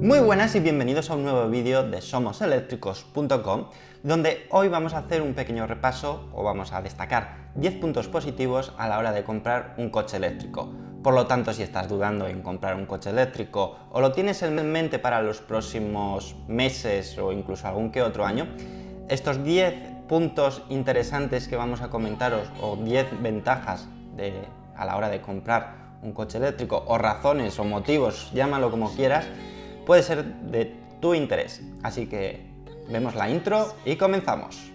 Muy buenas y bienvenidos a un nuevo vídeo de somoseléctricos.com, donde hoy vamos a hacer un pequeño repaso o vamos a destacar 10 puntos positivos a la hora de comprar un coche eléctrico. Por lo tanto, si estás dudando en comprar un coche eléctrico o lo tienes en mente para los próximos meses o incluso algún que otro año, estos 10 puntos interesantes que vamos a comentaros o 10 ventajas a la hora de comprar un coche eléctrico o razones o motivos, llámalo como quieras, puede ser de tu interés. Así que vemos la intro y comenzamos.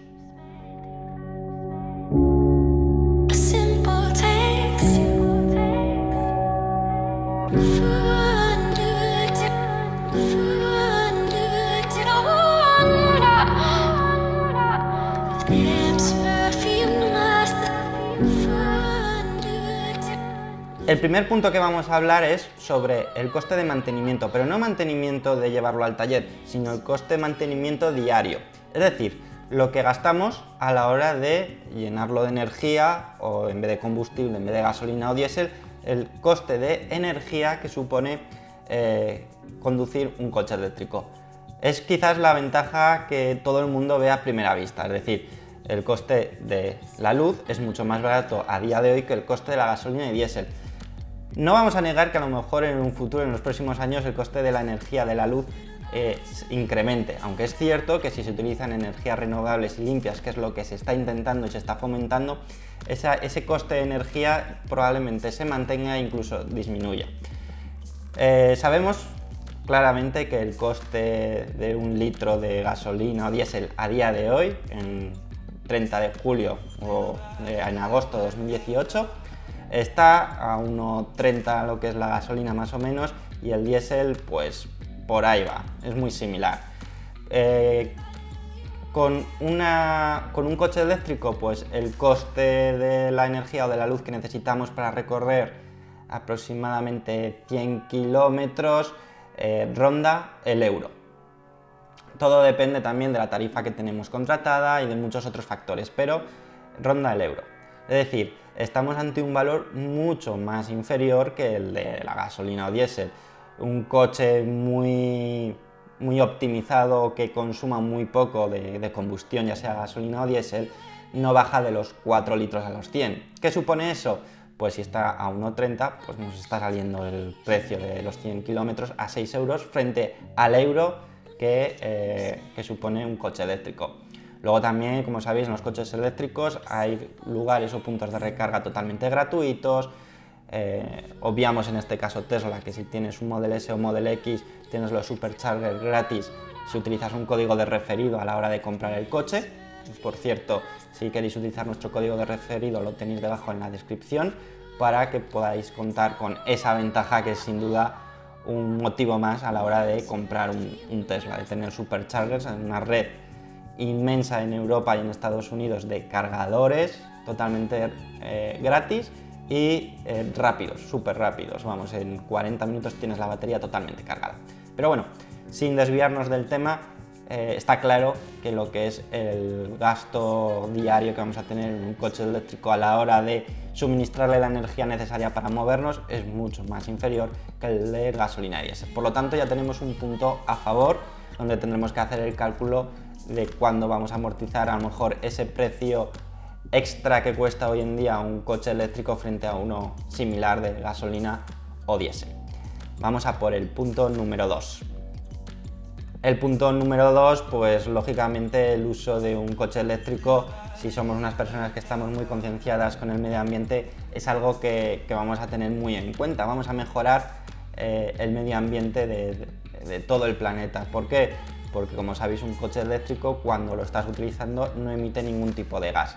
El primer punto que vamos a hablar es sobre el coste de mantenimiento, pero no mantenimiento de llevarlo al taller, sino el coste de mantenimiento diario. Es decir, lo que gastamos a la hora de llenarlo de energía o en vez de combustible, en vez de gasolina o diésel, el coste de energía que supone conducir un coche eléctrico. Es quizás la ventaja que todo el mundo ve a primera vista, es decir, el coste de la luz es mucho más barato a día de hoy que el coste de la gasolina y diésel. No vamos a negar que a lo mejor en un futuro, en los próximos años, el coste de la energía de la luz incremente, aunque es cierto que si se utilizan energías renovables y limpias, que es lo que se está intentando y se está fomentando, ese coste de energía probablemente se mantenga e incluso disminuya. Sabemos claramente que el coste de un litro de gasolina o diésel a día de hoy, en 30 de julio o en agosto de 2018, está a 1,30 lo que es la gasolina más o menos, y el diésel pues por ahí va, es muy similar. Con un coche eléctrico pues el coste de la energía o de la luz que necesitamos para recorrer aproximadamente 100 kilómetros ronda el euro. Todo depende también de la tarifa que tenemos contratada y de muchos otros factores, pero ronda el euro. Es decir, estamos ante un valor mucho más inferior que el de la gasolina o diésel. Un coche muy optimizado que consuma muy poco de combustión, ya sea gasolina o diésel, no baja de los 4 litros a los 100. ¿Qué supone eso? Pues si está a 1,30, pues nos está saliendo el precio de los 100 kilómetros a 6 euros frente al euro que supone un coche eléctrico. Luego también, como sabéis, en los coches eléctricos hay lugares o puntos de recarga totalmente gratuitos. Obviamos en este caso Tesla, que si tienes un Model S o Model X tienes los superchargers gratis si utilizas un código de referido a la hora de comprar el coche. Por cierto, si queréis utilizar nuestro código de referido lo tenéis debajo en la descripción para que podáis contar con esa ventaja que es sin duda un motivo más a la hora de comprar un Tesla, de tener superchargers en una red inmensa en Europa y en Estados Unidos de cargadores totalmente gratis y rápidos, súper rápidos. Vamos, en 40 minutos tienes la batería totalmente cargada. Pero bueno, sin desviarnos del tema, está claro que lo que es el gasto diario que vamos a tener en un coche eléctrico a la hora de suministrarle la energía necesaria para movernos es mucho más inferior que el de gasolina y diésel. Por lo tanto, ya tenemos un punto a favor donde tendremos que hacer el cálculo de cuándo vamos a amortizar a lo mejor ese precio extra que cuesta hoy en día un coche eléctrico frente a uno similar de gasolina o diésel. Vamos a por el punto número 2. El punto número 2, pues lógicamente el uso de un coche eléctrico, si somos unas personas que estamos muy concienciadas con el medio ambiente, es algo que vamos a tener muy en cuenta. Vamos a mejorar el medio ambiente de todo el planeta. ¿Por qué? Porque como sabéis, un coche eléctrico cuando lo estás utilizando no emite ningún tipo de gas.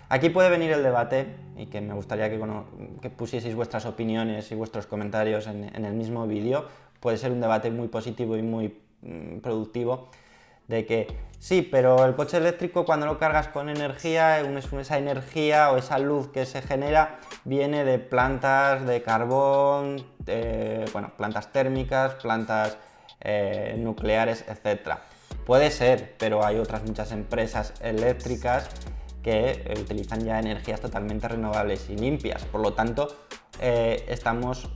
Aquí puede venir el debate y que me gustaría que pusieseis vuestras opiniones y vuestros comentarios en el mismo vídeo. Puede ser un debate muy positivo y muy productivo de que sí, pero el coche eléctrico cuando lo cargas con energía, esa energía o esa luz que se genera viene de plantas de carbón, plantas térmicas, plantas nucleares, etc. Puede ser, pero hay otras muchas empresas eléctricas que utilizan ya energías totalmente renovables y limpias. Por lo tanto, estamos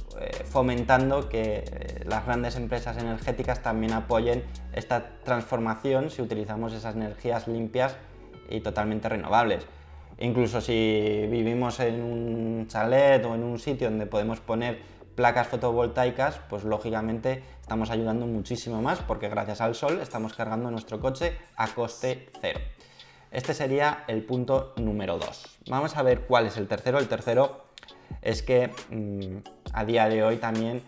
fomentando que las grandes empresas energéticas también apoyen esta transformación si utilizamos esas energías limpias y totalmente renovables. Incluso si vivimos en un chalet o en un sitio donde podemos poner placas fotovoltaicas, pues lógicamente estamos ayudando muchísimo más porque gracias al sol estamos cargando nuestro coche a coste cero. Este sería el punto número 2. Vamos a ver cuál es el tercero. El tercero es que a día de hoy también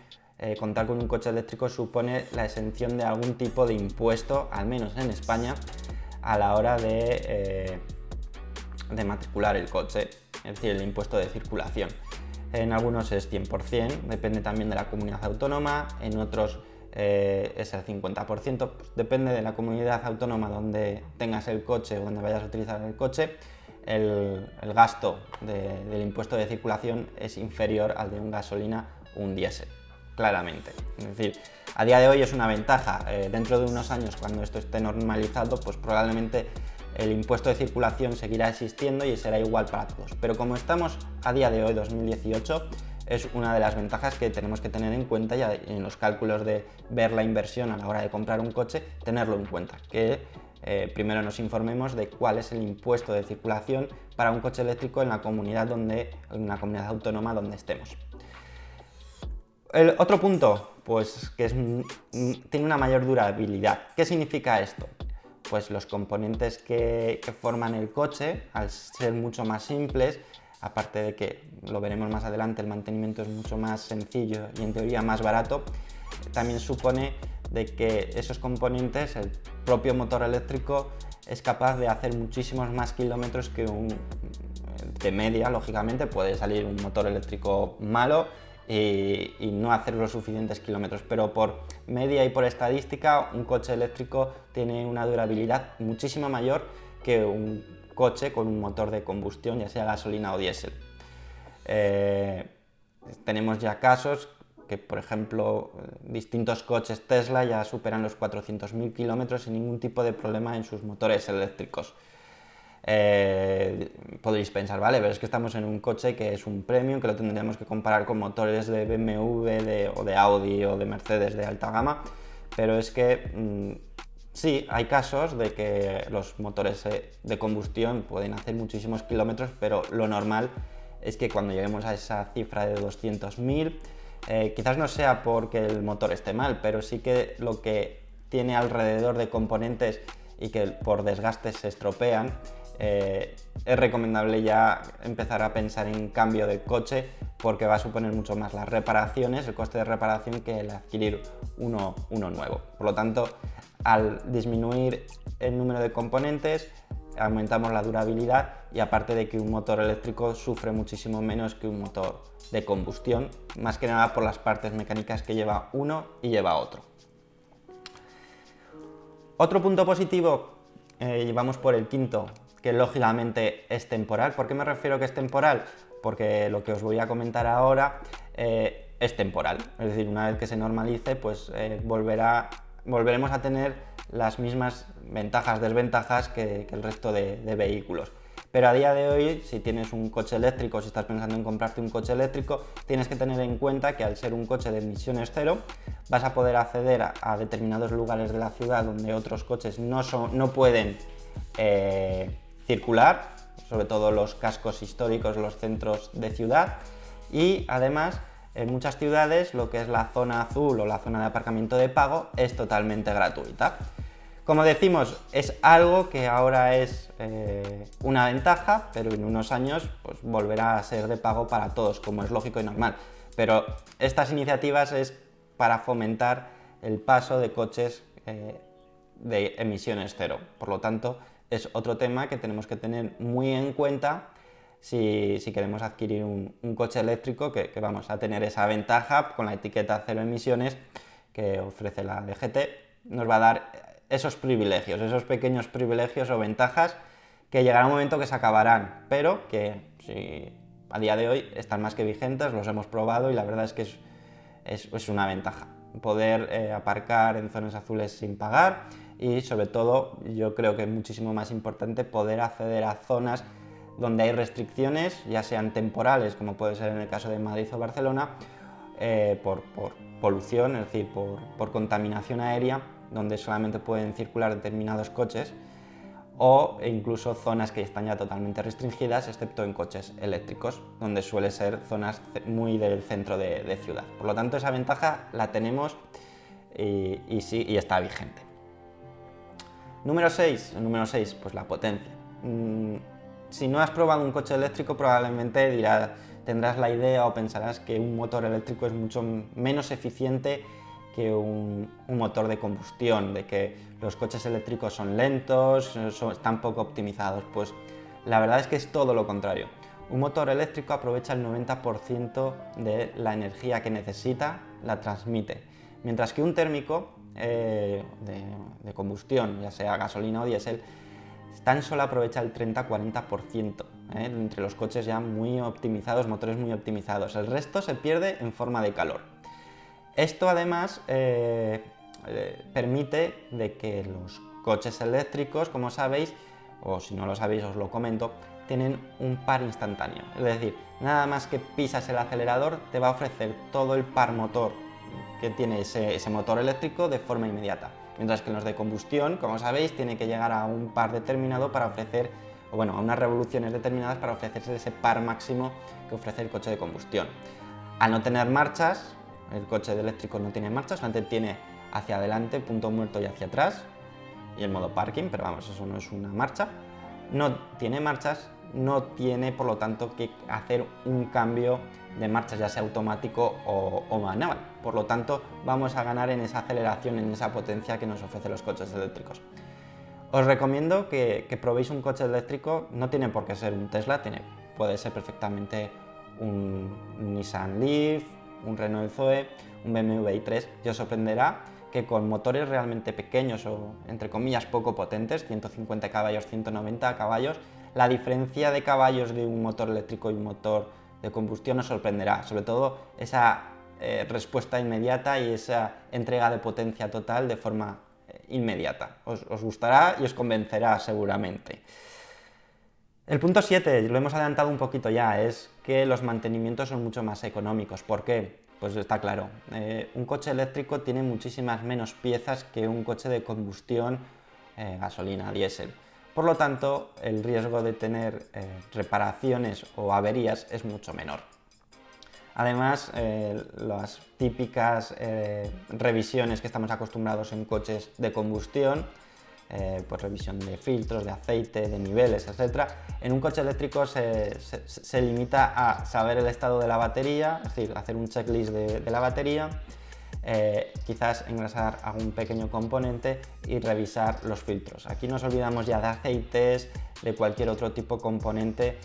contar con un coche eléctrico supone la exención de algún tipo de impuesto, al menos en España, a la hora de matricular el coche, es decir, el impuesto de circulación. En algunos es 100%, depende también de la comunidad autónoma, en otros es el 50%, pues depende de la comunidad autónoma donde tengas el coche o donde vayas a utilizar el coche, el gasto del impuesto de circulación es inferior al de un gasolina o un diésel, claramente. Es decir, a día de hoy es una ventaja, dentro de unos años cuando esto esté normalizado, pues probablemente el impuesto de circulación seguirá existiendo y será igual para todos. Pero como estamos a día de hoy, 2018, es una de las ventajas que tenemos que tener en cuenta ya en los cálculos de ver la inversión a la hora de comprar un coche, tenerlo en cuenta, que primero nos informemos de cuál es el impuesto de circulación para un coche eléctrico en la comunidad comunidad autónoma donde estemos. El otro punto, pues que tiene una mayor durabilidad. ¿Qué significa esto? Pues los componentes que forman el coche, al ser mucho más simples, aparte de que, lo veremos más adelante, el mantenimiento es mucho más sencillo y en teoría más barato, también supone de que esos componentes, el propio motor eléctrico, es capaz de hacer muchísimos más kilómetros que de media, lógicamente, puede salir un motor eléctrico malo y no hacer los suficientes kilómetros, pero por media y por estadística un coche eléctrico tiene una durabilidad muchísimo mayor que un coche con un motor de combustión, ya sea gasolina o diésel. Tenemos ya casos que, por ejemplo, distintos coches Tesla ya superan los 400.000 kilómetros sin ningún tipo de problema en sus motores eléctricos. Podréis pensar, vale, pero es que estamos en un coche que es un premium, que lo tendríamos que comparar con motores de BMW o de Audi o de Mercedes de alta gama, pero es que sí, hay casos de que los motores de combustión pueden hacer muchísimos kilómetros, pero lo normal es que cuando lleguemos a esa cifra de 200.000, quizás no sea porque el motor esté mal, pero sí que lo que tiene alrededor de componentes y que por desgastes se estropean, es recomendable ya empezar a pensar en cambio de coche porque va a suponer mucho más las reparaciones, el coste de reparación, que el adquirir uno nuevo. Por lo tanto, al disminuir el número de componentes, aumentamos la durabilidad y aparte de que un motor eléctrico sufre muchísimo menos que un motor de combustión, más que nada por las partes mecánicas que lleva uno y lleva otro. Otro punto positivo, vamos por el quinto, que lógicamente es temporal. ¿Por qué me refiero que es temporal? Porque lo que os voy a comentar ahora es temporal, es decir, una vez que se normalice, pues volveremos a tener las mismas ventajas, desventajas que el resto de vehículos. Pero a día de hoy, si tienes un coche eléctrico, si estás pensando en comprarte un coche eléctrico, tienes que tener en cuenta que al ser un coche de emisiones cero, vas a poder acceder a determinados lugares de la ciudad donde otros coches no pueden circular, sobre todo los cascos históricos, los centros de ciudad, y además en muchas ciudades lo que es la zona azul o la zona de aparcamiento de pago es totalmente gratuita. Como decimos, es algo que ahora es una ventaja, pero en unos años pues, volverá a ser de pago para todos, como es lógico y normal. Pero estas iniciativas es para fomentar el paso de coches de emisiones cero. Por lo tanto, es otro tema que tenemos que tener muy en cuenta si queremos adquirir un coche eléctrico, que vamos a tener esa ventaja con la etiqueta cero emisiones que ofrece la DGT, nos va a dar esos privilegios, esos pequeños privilegios o ventajas que llegará un momento que se acabarán, pero que a día de hoy están más que vigentes, los hemos probado y la verdad es que es una ventaja poder aparcar en zonas azules sin pagar y sobre todo yo creo que es muchísimo más importante poder acceder a zonas donde hay restricciones, ya sean temporales, como puede ser en el caso de Madrid o Barcelona, por polución, es decir, por contaminación aérea, donde solamente pueden circular determinados coches, o incluso zonas que están ya totalmente restringidas, excepto en coches eléctricos, donde suele ser zonas muy del centro de ciudad. Por lo tanto, esa ventaja la tenemos y sí, y está vigente. Número 6, pues la potencia. Si no has probado un coche eléctrico, probablemente tendrás la idea o pensarás que un motor eléctrico es mucho menos eficiente que un motor de combustión, de que los coches eléctricos son lentos, están poco optimizados. Pues la verdad es que es todo lo contrario. Un motor eléctrico aprovecha el 90% de la energía que necesita, la transmite, mientras que un térmico de combustión, ya sea gasolina o diésel, tan solo aprovecha el 30-40%, entre los coches ya muy optimizados, motores muy optimizados. El resto se pierde en forma de calor. Esto además permite de que los coches eléctricos, como sabéis, o si no lo sabéis os lo comento, tienen un par instantáneo. Es decir, nada más que pisas el acelerador te va a ofrecer todo el par motor que tiene ese motor eléctrico de forma inmediata. Mientras que en los de combustión, como sabéis, tiene que llegar a un par determinado para ofrecer, o bueno, a unas revoluciones determinadas para ofrecerse ese par máximo que ofrece el coche de combustión. Al no tener marchas, el coche eléctrico no tiene marchas, solamente tiene hacia adelante, punto muerto y hacia atrás, y el modo parking, pero vamos, eso no es una marcha. No tiene marchas, no tiene por lo tanto que hacer un cambio de marchas, ya sea automático o manual. Por lo tanto, vamos a ganar en esa aceleración, en esa potencia que nos ofrecen los coches eléctricos. Os recomiendo que probéis un coche eléctrico, no tiene por qué ser un Tesla, puede ser perfectamente un Nissan Leaf, un Renault Zoe, un BMW i3, y os sorprenderá que con motores realmente pequeños o, entre comillas, poco potentes, 150 caballos, 190 caballos, la diferencia de caballos de un motor eléctrico y un motor de combustión os sorprenderá, sobre todo esa respuesta inmediata y esa entrega de potencia total de forma inmediata. Os gustará y os convencerá seguramente. El punto 7, lo hemos adelantado un poquito ya, es que los mantenimientos son mucho más económicos. ¿Por qué? Pues está claro, un coche eléctrico tiene muchísimas menos piezas que un coche de combustión, gasolina, diésel. Por lo tanto, el riesgo de tener reparaciones o averías es mucho menor. Además, las típicas revisiones que estamos acostumbrados en coches de combustión, pues revisión de filtros, de aceite, de niveles, etc. En un coche eléctrico se limita a saber el estado de la batería, es decir, hacer un checklist de la batería, quizás engrasar algún pequeño componente y revisar los filtros. Aquí nos olvidamos ya de aceites, de cualquier otro tipo de componente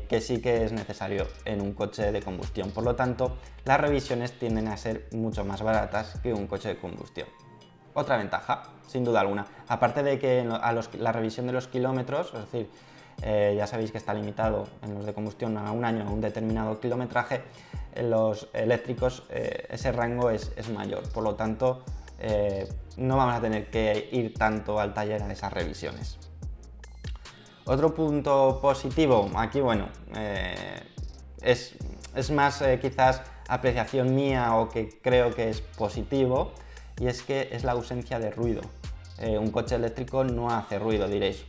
que sí que es necesario en un coche de combustión. Por lo tanto, las revisiones tienden a ser mucho más baratas que un coche de combustión. Otra ventaja, sin duda alguna, aparte de que la revisión de los kilómetros, es decir, ya sabéis que está limitado en los de combustión a un año, a un determinado kilometraje, en los eléctricos ese rango es mayor, por lo tanto no vamos a tener que ir tanto al taller a esas revisiones. Otro punto positivo, aquí bueno, es más quizás apreciación mía o que creo que es positivo, y es que es la ausencia de ruido. Un coche eléctrico no hace ruido, diréis.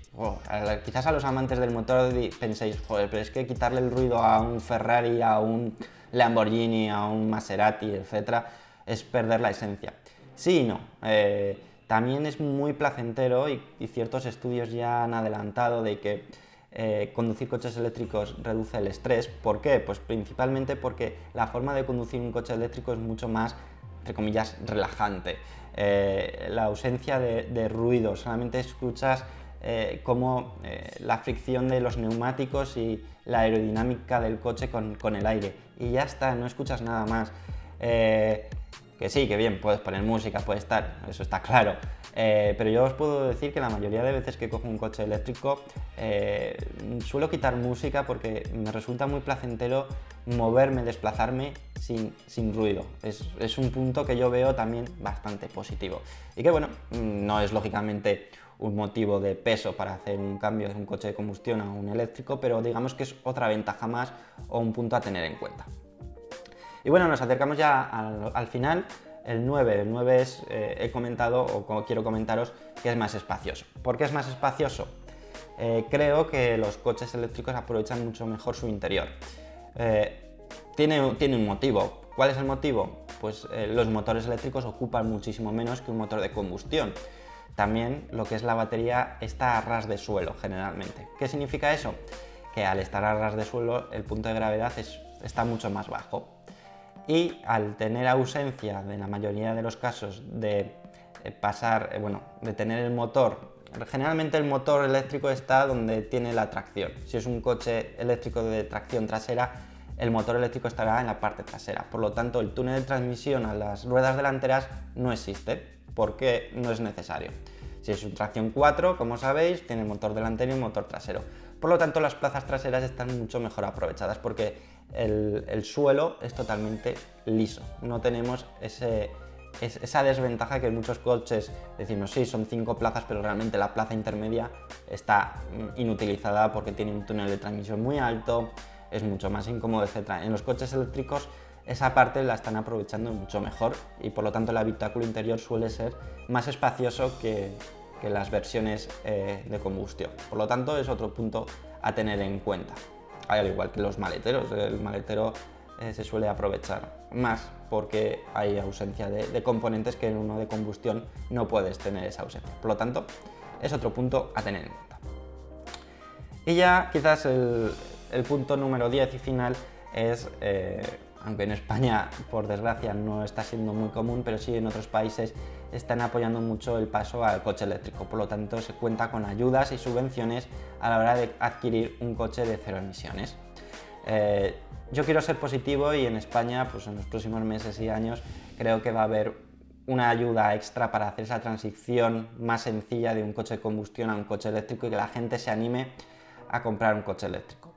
Quizás a los amantes del motor penséis, joder, pero es que quitarle el ruido a un Ferrari, a un Lamborghini, a un Maserati, etc., es perder la esencia. Sí y no. También es muy placentero y ciertos estudios ya han adelantado de que conducir coches eléctricos reduce el estrés. ¿Por qué? Pues principalmente porque la forma de conducir un coche eléctrico es mucho más, entre comillas, relajante. La ausencia de ruido, solamente escuchas cómo la fricción de los neumáticos y la aerodinámica del coche con el aire, y ya está, no escuchas nada más. Que sí, que bien, puedes poner música, puede estar, eso está claro, pero yo os puedo decir que la mayoría de veces que cojo un coche eléctrico suelo quitar música porque me resulta muy placentero moverme, desplazarme sin ruido. Es un punto que yo veo también bastante positivo y que bueno, no es lógicamente un motivo de peso para hacer un cambio de un coche de combustión a un eléctrico, pero digamos que es otra ventaja más o un punto a tener en cuenta. Y bueno, nos acercamos ya al final. El 9 es, he comentado o quiero comentaros que es más espacioso. ¿Por qué es más espacioso? Creo que los coches eléctricos aprovechan mucho mejor su interior. Tiene un motivo. ¿Cuál es el motivo? Pues los motores eléctricos ocupan muchísimo menos que un motor de combustión. También lo que es la batería está a ras de suelo generalmente. ¿Qué significa eso? Que al estar a ras de suelo el punto de gravedad está mucho más bajo. Y al tener ausencia de la mayoría de los casos de tener el motor, generalmente el motor eléctrico está donde tiene la tracción. Si es un coche eléctrico de tracción trasera, el motor eléctrico estará en la parte trasera. Por lo tanto, el túnel de transmisión a las ruedas delanteras no existe, porque no es necesario. Si es un tracción 4, como sabéis, tiene motor delantero y motor trasero. Por lo tanto, las plazas traseras están mucho mejor aprovechadas porque el suelo es totalmente liso. No tenemos esa desventaja que en muchos coches decimos, sí, son 5 plazas, pero realmente la plaza intermedia está inutilizada porque tiene un túnel de transmisión muy alto, es mucho más incómodo, etc. En los coches eléctricos esa parte la están aprovechando mucho mejor y por lo tanto el habitáculo interior suele ser más espacioso que las versiones de combustión. Por lo tanto es otro punto a tener en cuenta. Al igual que los maleteros, el maletero se suele aprovechar más porque hay ausencia de componentes que en uno de combustión no puedes tener esa ausencia. Por lo tanto es otro punto a tener en cuenta. Y ya quizás el punto número 10 y final es, aunque en España por desgracia no está siendo muy común, pero sí en otros países están apoyando mucho el paso al coche eléctrico, por lo tanto se cuenta con ayudas y subvenciones a la hora de adquirir un coche de cero emisiones. Yo quiero ser positivo y en España, pues en los próximos meses y años, creo que va a haber una ayuda extra para hacer esa transición más sencilla de un coche de combustión a un coche eléctrico y que la gente se anime a comprar un coche eléctrico.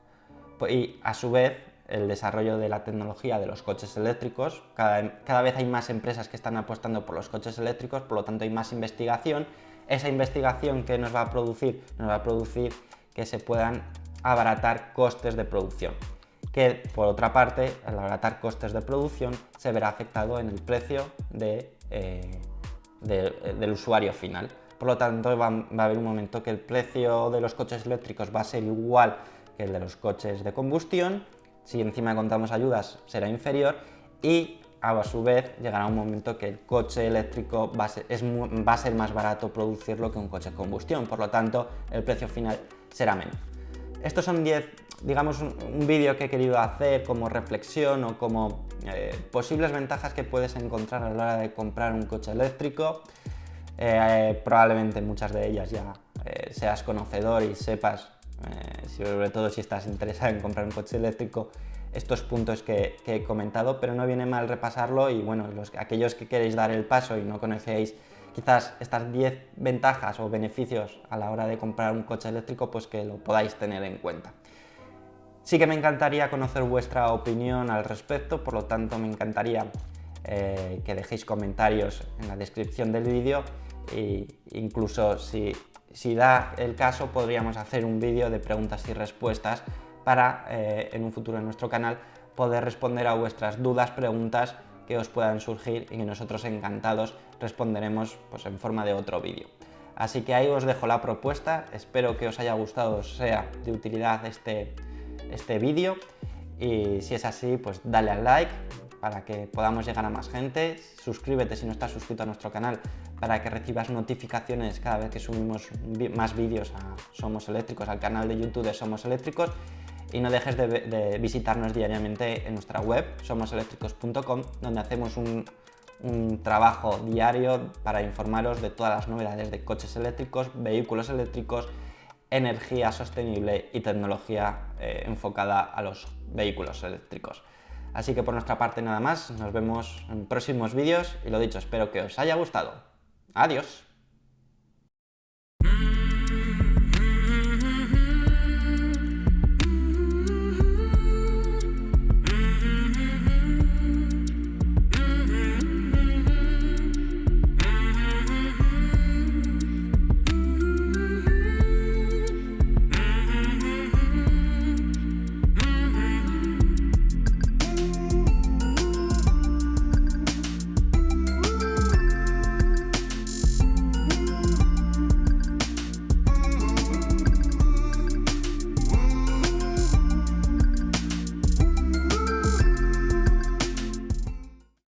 Y a su vez, el desarrollo de la tecnología de los coches eléctricos, cada vez hay más empresas que están apostando por los coches eléctricos, por lo tanto hay más investigación. Esa investigación que nos va a producir que se puedan abaratar costes de producción, que por otra parte, al abaratar costes de producción, se verá afectado en el precio del usuario final. Por lo tanto, va a haber un momento que el precio de los coches eléctricos va a ser igual que el de los coches de combustión. Si encima contamos ayudas, será inferior y a su vez llegará un momento que el coche eléctrico va a ser más barato producirlo que un coche de combustión, por lo tanto el precio final será menos. Estos son 10, digamos, un vídeo que he querido hacer como reflexión o como posibles ventajas que puedes encontrar a la hora de comprar un coche eléctrico. Probablemente muchas de ellas ya seas conocedor y sepas, sobre todo si estás interesado en comprar un coche eléctrico, estos puntos que he comentado, pero no viene mal repasarlo y bueno, aquellos que queréis dar el paso y no conocéis quizás estas 10 ventajas o beneficios a la hora de comprar un coche eléctrico, pues que lo podáis tener en cuenta. Sí que me encantaría conocer vuestra opinión al respecto, por lo tanto me encantaría que dejéis comentarios en la descripción del vídeo e incluso si da el caso podríamos hacer un vídeo de preguntas y respuestas para en un futuro en nuestro canal poder responder a vuestras dudas, preguntas que os puedan surgir y que nosotros encantados responderemos pues, en forma de otro vídeo. Así que ahí os dejo la propuesta, espero que os haya gustado, os sea de utilidad este vídeo y si es así pues dale al like para que podamos llegar a más gente, suscríbete si no estás suscrito a nuestro canal para que recibas notificaciones cada vez que subimos más vídeos a Somos Eléctricos, al canal de YouTube de Somos Eléctricos y no dejes de visitarnos diariamente en nuestra web somoseléctricos.com donde hacemos un trabajo diario para informaros de todas las novedades de coches eléctricos, vehículos eléctricos, energía sostenible y tecnología enfocada a los vehículos eléctricos. Así que por nuestra parte nada más, nos vemos en próximos vídeos y lo dicho, espero que os haya gustado. ¡Adiós!